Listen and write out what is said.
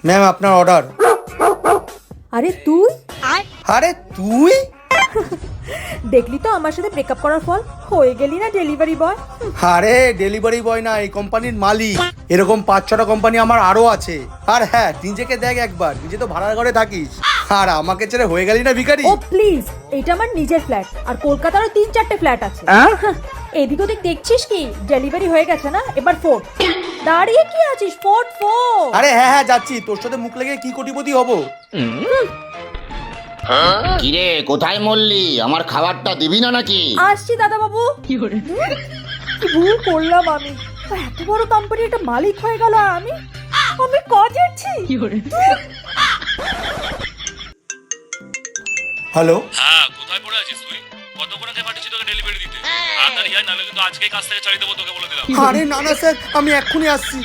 Ma'am আপনার order. আরে তুই আরে তুই দেখলি তো আমার সাথে ব্রেকআপ করার ফল, হয়ে গেলি না ডেলিভারি বয়। আরে ডেলিভারি বয় না, এই কোম্পানির মালিক। এরকম 5-6টা কোম্পানি আমার আরো আছে। আর হ্যাঁ, নিজেকে দেখ একবার, নিজে তো ভাড়ার ঘরে থাকিস, আর আমাকে ছেড়ে হয়ে গেলি না ভিখারি। ও প্লিজ, এটা আমার নিজের ফ্ল্যাট, আর কলকাতারও 3-4টে ফ্ল্যাট আছে। এদিক ওদিক দেখছিস কি? ডেলিভারি হয়ে গেছে না, এবার ফোট। দাঁড়িয়ে কি আছিস? ফোট ফোট। আরে হ্যাঁ হ্যাঁ যাচ্ছি, তোর সাথে মুখ লেগে কি কোটিপতি হবো। কিরে কোথায় মরলি? আমার খাবারটা দিবি না নাকি? আসছি দাদা বাবু। কি ভুল করলাম আমি? এত বড় কোম্পানির একটা মালিক হয়ে গেল আমি কাজেরছি। হ্যালো, হ্যাঁ, কোথায় পড়ে আছিস তুই? কতক্ষণ আগে পাঠিয়েছি তোকে ডেলিভারি দিতে? তাড়াতাড়ি আয়, নাহলে কিন্তু আজকেই কাজ থেকে ছাড়িয়ে দেবো তোকে, বলে দিলাম। আরে না না স্যার, আমি এক্ষুনি আসছি।